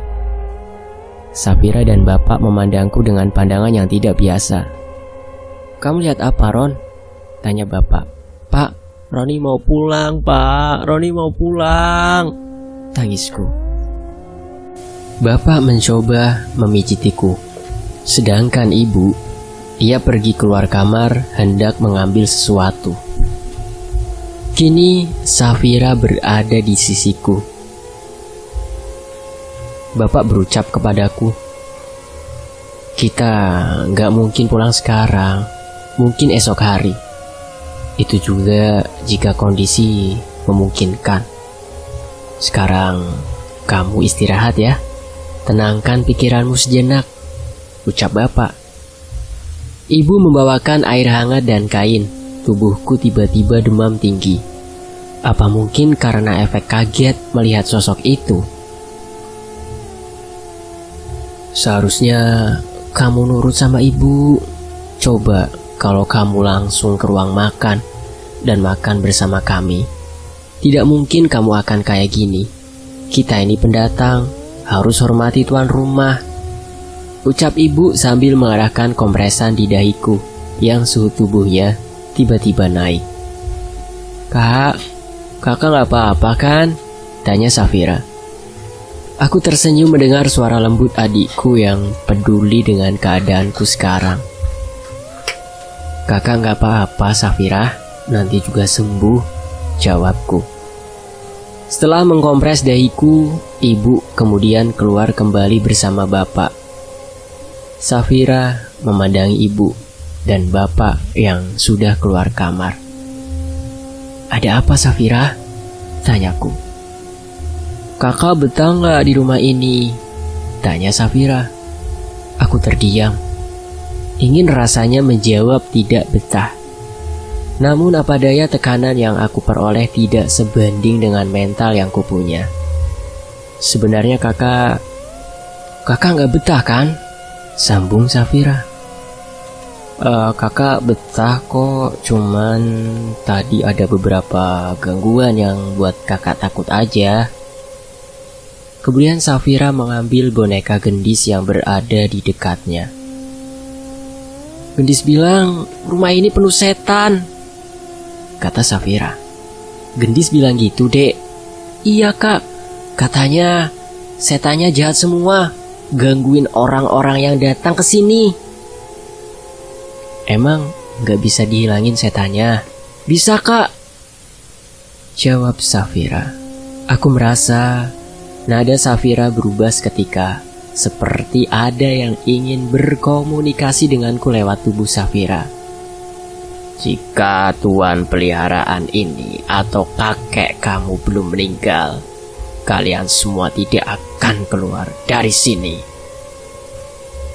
Safira dan bapak memandangku dengan pandangan yang tidak biasa. Kamu lihat apa, Ron? Tanya bapak. Pak, Roni mau pulang, Pak. Roni mau pulang. Tangisku. Bapak mencoba memijitiku. Sedangkan ibu, ia pergi keluar kamar hendak mengambil sesuatu. Kini Safira berada di sisiku. Bapak berucap kepadaku, kita gak mungkin pulang sekarang, mungkin esok hari. Itu juga jika kondisi memungkinkan. Sekarang kamu istirahat ya, tenangkan pikiranmu sejenak, ucap bapak. Ibu membawakan air hangat dan kain. Tubuhku tiba-tiba demam tinggi. Apa mungkin karena efek kaget melihat sosok itu? Seharusnya kamu nurut sama ibu. Coba kalau kamu langsung ke ruang makan dan makan bersama kami. Tidak mungkin kamu akan kayak gini. Kita ini pendatang, harus hormati tuan rumah, ucap ibu sambil mengarahkan kompresan di dahiku yang suhu tubuhnya tiba-tiba naik. Kakak gak apa-apa kan? Tanya Safira. Aku tersenyum mendengar suara lembut adikku yang peduli dengan keadaanku sekarang. Kakak gak apa-apa Safira, nanti juga sembuh, jawabku. Setelah mengkompres dahiku, ibu kemudian keluar kembali bersama bapak. Safira memandangi ibu dan bapak yang sudah keluar kamar. Ada apa Safira? Tanyaku. Kakak betah gak di rumah ini? Tanya Safira. Aku terdiam. Ingin rasanya menjawab tidak betah. Namun apa daya tekanan yang aku peroleh tidak sebanding dengan mental yang kupunya. Sebenarnya kakak gak betah kan? Sambung Safira. Kakak betah kok, cuman tadi ada beberapa gangguan yang buat kakak takut aja. Kemudian Safira mengambil boneka gendis yang berada di dekatnya. Gendis bilang, rumah ini penuh setan, kata Safira. Gendis bilang gitu, Dek. Iya kak, katanya setannya jahat semua, gangguin orang-orang yang datang ke sini. Emang gak bisa dihilangin setannya? Bisa kak, jawab Safira. Aku merasa nada Safira berubah seketika, seperti ada yang ingin berkomunikasi denganku lewat tubuh Safira. Jika tuan peliharaan ini atau kakek kamu belum meninggal, kalian semua tidak akan keluar dari sini.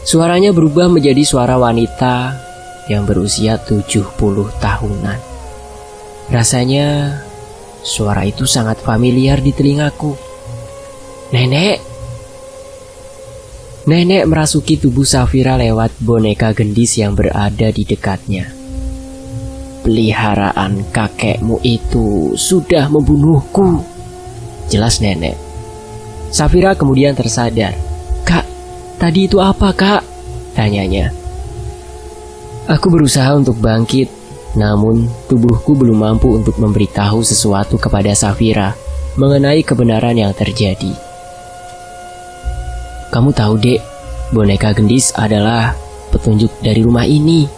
Suaranya berubah menjadi suara wanita yang berusia 70 tahunan. Rasanya suara itu sangat familiar di telingaku. Nenek merasuki tubuh Safira lewat boneka gendis yang berada di dekatnya. Peliharaan kakekmu itu sudah membunuhku, jelas nenek. Safira kemudian tersadar. Kak, tadi itu apa kak? Tanyanya. Aku berusaha untuk bangkit, namun tubuhku belum mampu untuk memberitahu sesuatu kepada Safira mengenai kebenaran yang terjadi. Kamu tahu dek, boneka gendis adalah petunjuk dari rumah ini,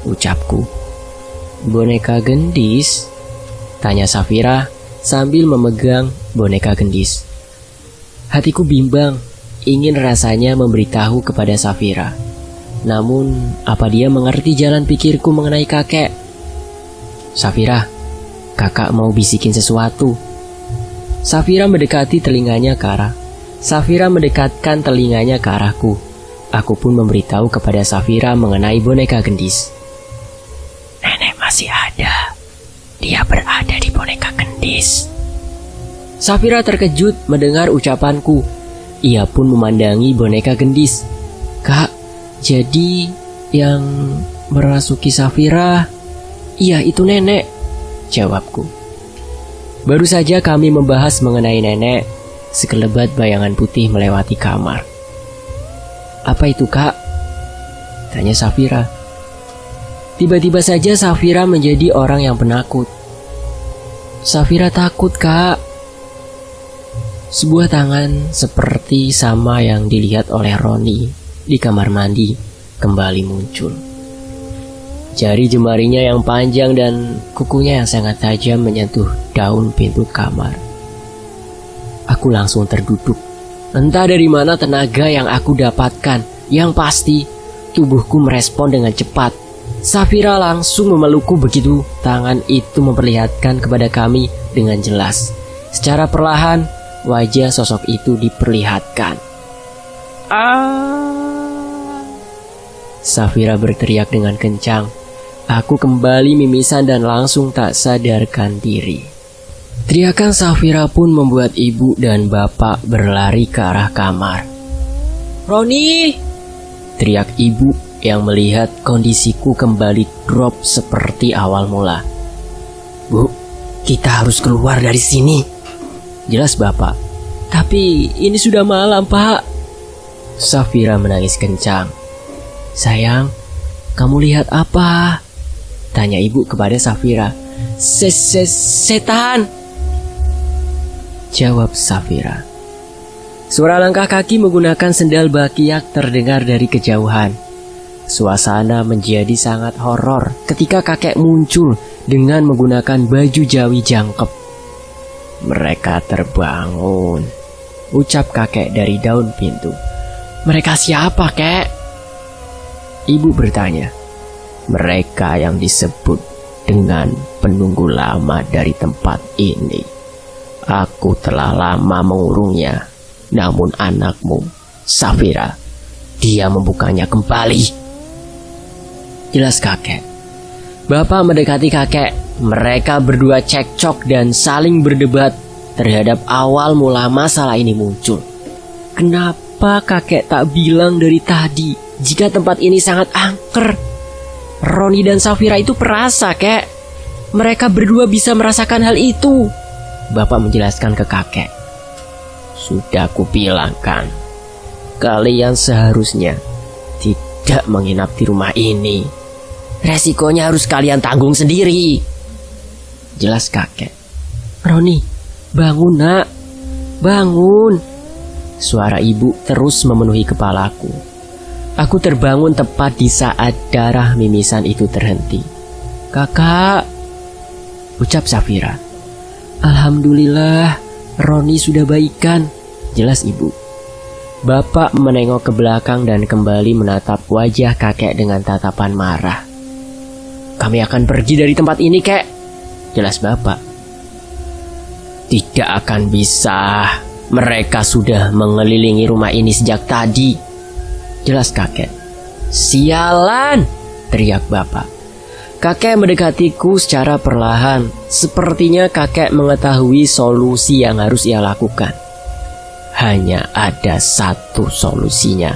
ucapku. Boneka gendis? Tanya Safira sambil memegang boneka gendis. Hatiku bimbang, ingin rasanya memberitahu kepada Safira. Namun, apa dia mengerti jalan pikirku mengenai kakek? Safira, kakak mau bisikin sesuatu. Safira mendekatkan telinganya ke arahku. Aku pun memberitahu kepada Safira mengenai boneka gendis. Nenek masih ada. Dia berada di boneka gendis. Safira terkejut mendengar ucapanku. Ia pun memandangi boneka gendis. Kak, jadi yang merasuki Safira? Iya, itu nenek, jawabku. Baru saja kami membahas mengenai nenek, sekelebat bayangan putih melewati kamar. Apa itu, Kak? Tanya Safira. Tiba-tiba saja Safira menjadi orang yang penakut. Safira takut, Kak. Sebuah tangan seperti sama yang dilihat oleh Roni di kamar mandi kembali muncul. Jari jemarinya yang panjang dan kukunya yang sangat tajam menyentuh daun pintu kamar. Aku langsung terduduk. Entah dari mana tenaga yang aku dapatkan. Yang pasti, tubuhku merespon dengan cepat. Safira langsung memelukku begitu tangan itu memperlihatkan kepada kami dengan jelas. Secara perlahan, wajah sosok itu diperlihatkan. Safira berteriak dengan kencang. Aku kembali mimisan dan langsung tak sadarkan diri. Teriakan Safira pun membuat ibu dan bapak berlari ke arah kamar. Roni! Teriak ibu yang melihat kondisiku kembali drop seperti awal mula. Bu, kita harus keluar dari sini. Jelas bapak. Tapi ini sudah malam, Pak. Safira menangis kencang. Sayang, kamu lihat apa? Tanya ibu kepada Safira. Setan, jawab Safira. Suara langkah kaki menggunakan sendal bakiak terdengar dari kejauhan. Suasana menjadi sangat horor ketika kakek muncul dengan menggunakan baju Jawi jangkep. Mereka terbangun, ucap kakek dari daun pintu. Mereka siapa, kek? Ibu bertanya. Mereka yang disebut dengan penunggu lama dari tempat ini. Aku telah lama mengurungnya. Namun anakmu, Safira, dia membukanya kembali. Jelas kakek. Bapak mendekati kakek. Mereka berdua cekcok dan saling berdebat terhadap awal mula masalah ini muncul. Kenapa kakek tak bilang dari tadi jika tempat ini sangat angker? Roni dan Safira itu perasa, kek. Mereka berdua bisa merasakan hal itu. Bapak menjelaskan ke kakek. Sudah kubilangkan, kalian seharusnya tidak menginap di rumah ini. Resikonya harus kalian tanggung sendiri. Jelas kakek. Roni, bangun nak, bangun. Suara ibu terus memenuhi kepalaku. Aku terbangun tepat di saat darah mimisan itu terhenti. Kakak, ucap Safira. Alhamdulillah, Roni sudah baikan, jelas ibu. Bapak menengok ke belakang dan kembali menatap wajah kakek dengan tatapan marah. Kami akan pergi dari tempat ini, kek, jelas bapak. Tidak akan bisa. Mereka sudah mengelilingi rumah ini sejak tadi, jelas kakek. Sialan, teriak bapak. Kakek mendekatiku secara perlahan. Sepertinya kakek mengetahui solusi yang harus ia lakukan. Hanya ada satu solusinya.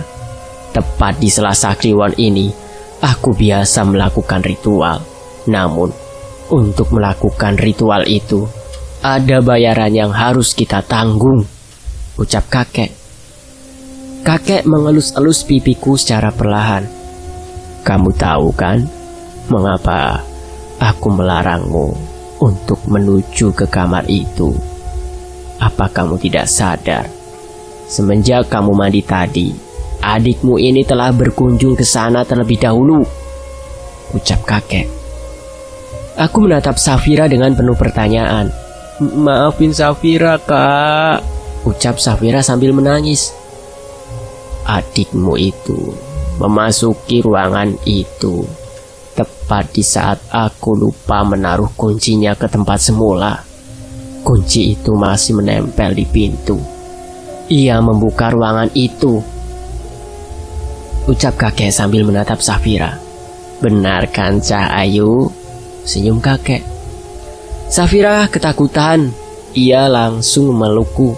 Tepat di Selasa Kliwon ini, aku biasa melakukan ritual. Namun, untuk melakukan ritual itu, ada bayaran yang harus kita tanggung, ucap kakek. Kakek mengelus-elus pipiku secara perlahan. Kamu tahu kan, mengapa aku melarangmu untuk menuju ke kamar itu? Apa kamu tidak sadar? Semenjak kamu mandi tadi, adikmu ini telah berkunjung ke sana terlebih dahulu, ucap kakek. Aku menatap Safira dengan penuh pertanyaan. Maafin Safira, kak, ucap Safira sambil menangis. adikmu itu memasuki ruangan itu tepat di saat aku lupa menaruh kuncinya ke tempat semula. Kunci itu masih menempel di pintu. Ia membuka ruangan itu, ucap kakek sambil menatap Safira. Benar kan, Cah Ayu? Senyum kakek. Safira ketakutan. Ia langsung memelukku.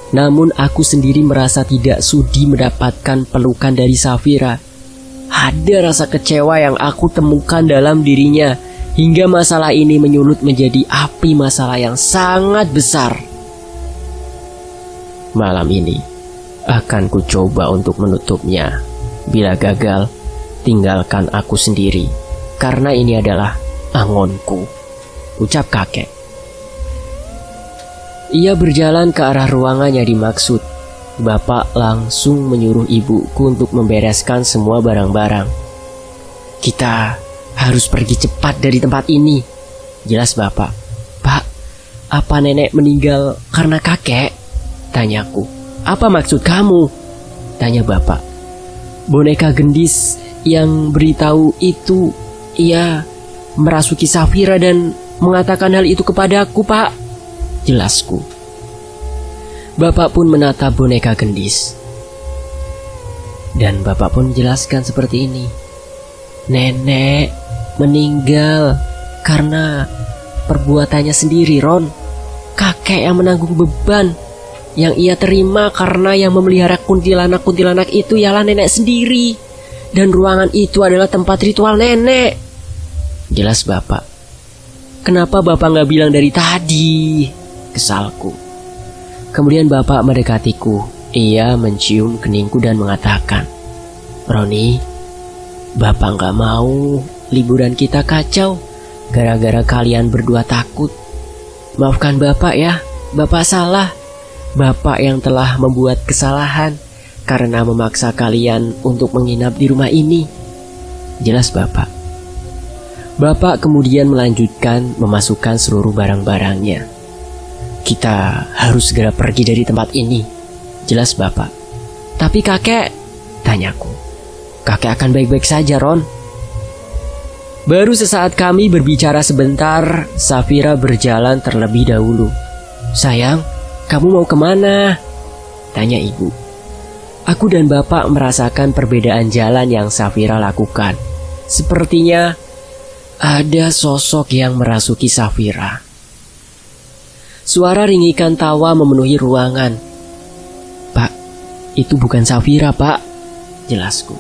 Namun aku sendiri merasa tidak sudi mendapatkan pelukan dari Safira. Ada rasa kecewa yang aku temukan dalam dirinya, hingga masalah ini menyulut menjadi api masalah yang sangat besar. Malam ini akan ku coba untuk menutupnya. Bila gagal, tinggalkan aku sendiri, karena ini adalah angonku, ucap kakek. Ia berjalan ke arah ruangan yang dimaksud. Bapak langsung menyuruh ibuku untuk membereskan semua barang-barang. Kita harus pergi cepat dari tempat ini, jelas bapak. Pak, apa nenek meninggal karena kakek? Tanyaku. Apa maksud kamu? Tanya bapak. Boneka gendis yang beritahu itu, ia merasuki Safira dan mengatakan hal itu kepadaku, Pak, jelasku. Bapak pun menatap boneka gendis. Dan bapak pun menjelaskan seperti ini. Nenek meninggal karena perbuatannya sendiri, Ron. Kakek yang menanggung beban yang ia terima karena yang memelihara kuntilanak-kuntilanak itu ialah nenek sendiri. Dan ruangan itu adalah tempat ritual nenek, jelas bapak. Kenapa bapak gak bilang dari tadi? Kesalku. Kemudian bapak mendekatiku. Ia mencium keningku dan mengatakan, Roni, bapak gak mau liburan kita kacau gara-gara kalian berdua takut. Maafkan bapak ya, bapak salah. Bapak yang telah membuat kesalahan karena memaksa kalian untuk menginap di rumah ini, jelas bapak. Bapak kemudian melanjutkan memasukkan seluruh barang-barangnya. Kita harus segera pergi dari tempat ini, jelas bapak. Tapi kakek, tanyaku. Kakek akan baik-baik saja, Ron. Baru sesaat kami berbicara sebentar, Safira berjalan terlebih dahulu. Sayang, kamu mau kemana? Tanya ibu. Aku dan bapak merasakan perbedaan jalan yang Safira lakukan. Sepertinya ada sosok yang merasuki Safira. Suara ringikan tawa memenuhi ruangan. Pak, itu bukan Safira, Pak, jelasku.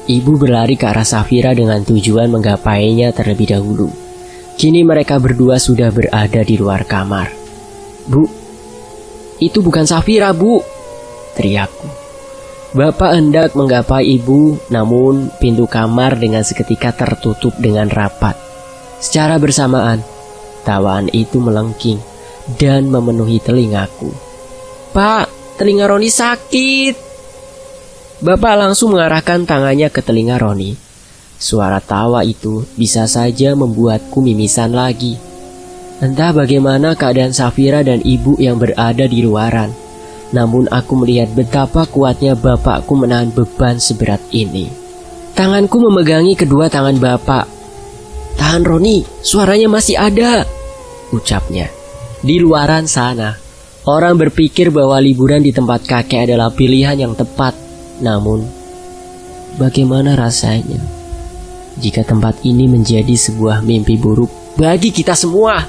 Ibu berlari ke arah Safira dengan tujuan menggapainya terlebih dahulu. Kini mereka berdua sudah berada di luar kamar. Bu, itu bukan Safira, Bu, teriakku. Bapak hendak menggapai ibu, namun pintu kamar dengan seketika tertutup dengan rapat. Secara bersamaan, tawaan itu melengking dan memenuhi telingaku. Pak, telinga Roni sakit. Bapak langsung mengarahkan tangannya ke telinga Roni. Suara tawa itu bisa saja membuatku mimisan lagi. Entah bagaimana keadaan Safira dan ibu yang berada di luaran. Namun aku melihat betapa kuatnya bapakku menahan beban seberat ini. Tanganku memegangi kedua tangan bapak. Tahan Roni, suaranya masih ada, ucapnya. Di luaran sana, orang berpikir bahwa liburan di tempat kakek adalah pilihan yang tepat. Namun, bagaimana rasanya jika tempat ini menjadi sebuah mimpi buruk bagi kita semua?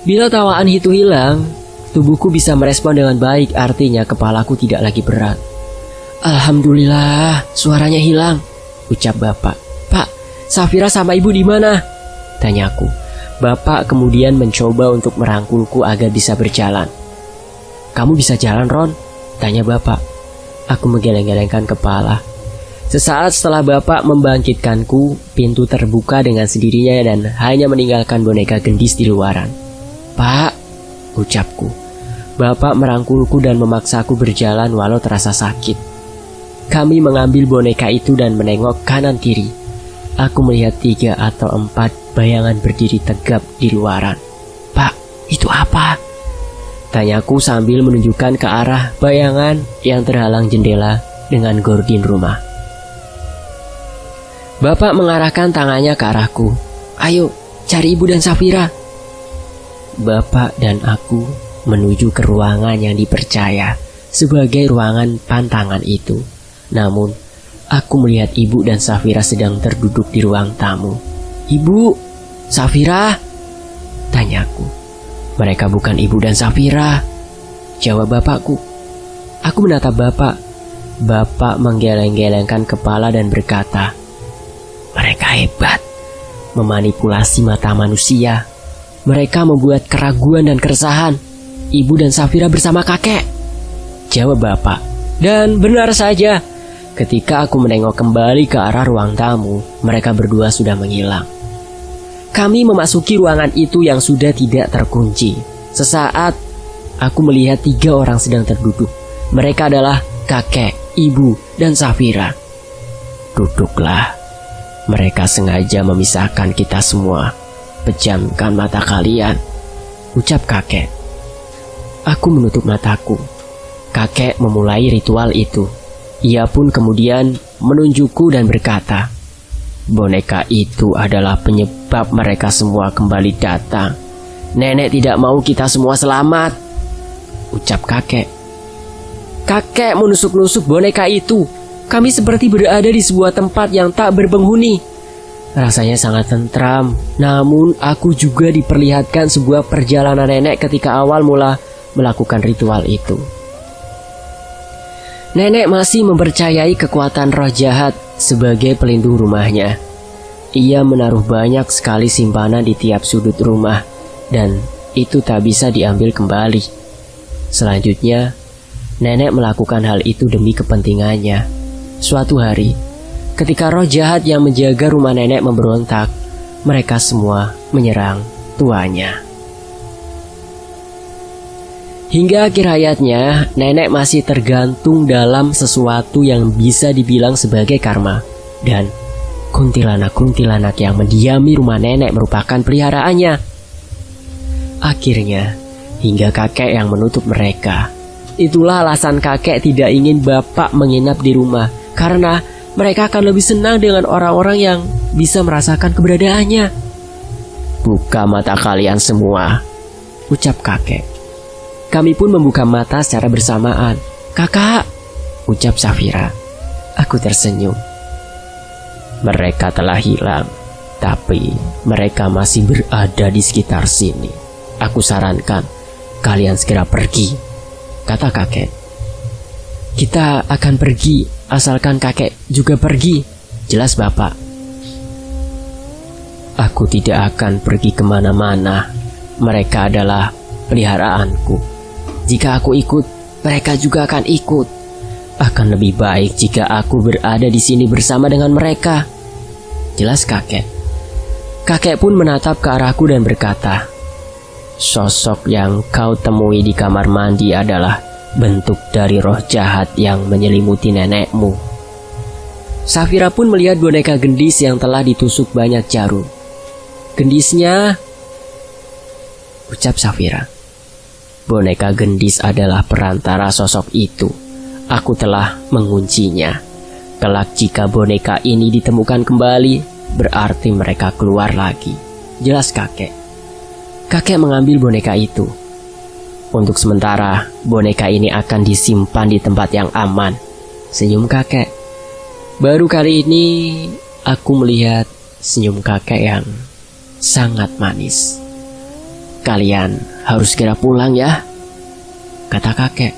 Bila tawaan itu hilang, tubuhku bisa merespon dengan baik, artinya kepalaku tidak lagi berat. Alhamdulillah, suaranya hilang, ucap bapak. Pak, Safira sama ibu di mana? Tanyaku. Bapak kemudian mencoba untuk merangkulku agar bisa berjalan. Kamu bisa jalan, Ron? Tanya bapak. Aku menggeleng-gelengkan kepala. Sesaat setelah bapak membangkitkanku, pintu terbuka dengan sendirinya dan hanya meninggalkan boneka gendis di luaran. Pak, ucapku. Bapak merangkulku dan memaksaku berjalan walau terasa sakit. Kami mengambil boneka itu dan menengok kanan kiri. Aku melihat 3 atau 4 bayangan berdiri tegap di luaran. Pak, itu apa? Tanyaku sambil menunjukkan ke arah bayangan yang terhalang jendela dengan gordin rumah. Bapak mengarahkan tangannya ke arahku. Ayo, cari ibu dan Safira. Bapak dan aku menuju ke ruangan yang dipercaya sebagai ruangan pantangan itu. Namun, aku melihat ibu dan Safira sedang terduduk di ruang tamu. Ibu, Safira? Tanyaku. Mereka bukan ibu dan Safira, jawab bapakku. Aku menatap bapak. Bapak menggeleng-gelengkan kepala dan berkata, mereka hebat, memanipulasi mata manusia. Mereka membuat keraguan dan keresahan. Ibu dan Safira bersama kakek, jawab bapak. Dan benar saja, ketika aku menengok kembali ke arah ruang tamu, mereka berdua sudah menghilang. Kami memasuki ruangan itu yang sudah tidak terkunci. Sesaat, aku melihat 3 orang sedang terduduk. Mereka adalah kakek, ibu, dan Safira. Duduklah. Mereka sengaja memisahkan kita semua. Pejamkan mata kalian, ucap kakek. Aku menutup mataku. Kakek memulai ritual itu. Ia pun kemudian menunjukku dan berkata, boneka itu adalah penyebab mereka semua kembali datang. Nenek tidak mau kita semua selamat, ucap kakek. Kakek menusuk-nusuk boneka itu. Kami seperti berada di sebuah tempat yang tak berpenghuni. Rasanya sangat tentram. Namun aku juga diperlihatkan sebuah perjalanan nenek ketika awal mula melakukan ritual itu. Nenek masih mempercayai kekuatan roh jahat sebagai pelindung rumahnya. Ia menaruh banyak sekali simpanan di tiap sudut rumah, dan itu tak bisa diambil kembali. Selanjutnya, nenek melakukan hal itu demi kepentingannya. Suatu hari, ketika roh jahat yang menjaga rumah nenek memberontak, mereka semua menyerang tuanya. Hingga akhir hayatnya, nenek masih tergantung dalam sesuatu yang bisa dibilang sebagai karma. Dan kuntilanak-kuntilanak yang mendiami rumah nenek merupakan peliharaannya. Akhirnya, hingga kakek yang menutup mereka. Itulah alasan kakek tidak ingin bapak menginap di rumah, karena mereka akan lebih senang dengan orang-orang yang bisa merasakan keberadaannya. Buka mata kalian semua, ucap kakek. Kami pun membuka mata secara bersamaan. Kakak, ucap Safira. Aku tersenyum. Mereka telah hilang, tapi mereka masih berada di sekitar sini. Aku sarankan kalian segera pergi, kata kakek. Kita akan pergi, asalkan kakek juga pergi, jelas bapak. Aku tidak akan pergi kemana-mana. Mereka adalah peliharaanku. Jika aku ikut, mereka juga akan ikut. Akan lebih baik jika aku berada di sini bersama dengan mereka, jelas kakek. Kakek pun menatap ke arahku dan berkata, sosok yang kau temui di kamar mandi adalah bentuk dari roh jahat yang menyelimuti nenekmu. Safira pun melihat boneka gendis yang telah ditusuk banyak jarum. Gendisnya, ucap Safira. Boneka gendis adalah perantara sosok itu. Aku telah menguncinya. Kelak jika boneka ini ditemukan kembali, berarti mereka keluar lagi, jelas kakek. Kakek mengambil boneka itu. Untuk sementara, boneka ini akan disimpan di tempat yang aman, senyum kakek. Baru kali ini aku melihat senyum kakek yang sangat manis. Kalian harus segera pulang ya, kata kakek.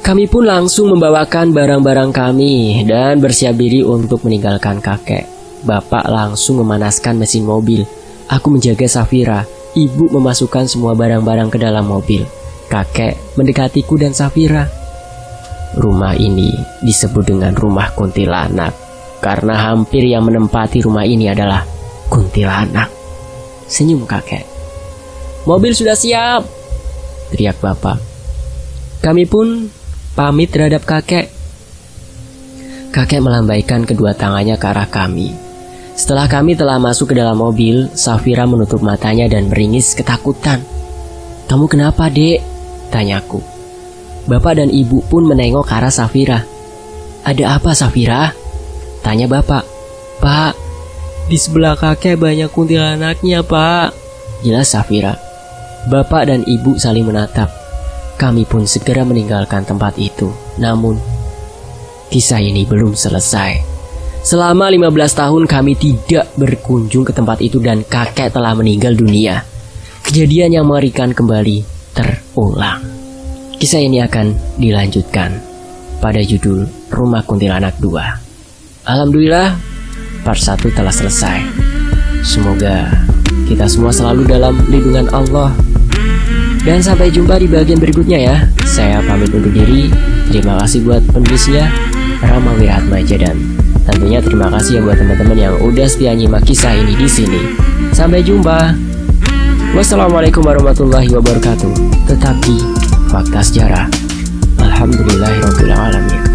Kami pun langsung membawakan barang-barang kami dan bersiap diri untuk meninggalkan kakek. Bapak langsung memanaskan mesin mobil. Aku menjaga Safira. Ibu memasukkan semua barang-barang ke dalam mobil. Kakek mendekatiku dan Safira. Rumah ini disebut dengan rumah kuntilanak karena hampir yang menempati rumah ini adalah kuntilanak, senyum kakek. Mobil sudah siap, teriak bapak. Kami pun pamit terhadap kakek. Kakek melambaikan kedua tangannya ke arah kami. Setelah kami telah masuk ke dalam mobil, Safira menutup matanya dan meringis ketakutan. Kamu kenapa, Dek? Tanyaku. Bapak dan ibu pun menengok ke arah Safira. Ada apa, Safira? Tanya bapak. Pak, di sebelah kakek banyak kuntilanaknya, Pak. Jelas Safira. Bapak dan ibu saling menatap. Kami pun segera meninggalkan tempat itu. Namun, kisah ini belum selesai. Selama 15 tahun kami tidak berkunjung ke tempat itu dan kakek telah meninggal dunia. Kejadian yang mengerikan kembali terulang. Kisah ini akan dilanjutkan pada judul Rumah Kuntilanak 2. Alhamdulillah, part 1 telah selesai. Semoga kita semua selalu dalam lindungan Allah. Dan sampai jumpa di bagian berikutnya ya. Saya pamit undur diri. Terima kasih buat penulisnya, Rama Wiratmaja, dan tentunya terima kasih ya buat teman-teman yang udah setia nyimak kisah ini di sini. Sampai jumpa. Wassalamualaikum warahmatullahi wabarakatuh. Tetap di Fakta Sejarah. Alhamdulillahirabbil alamin.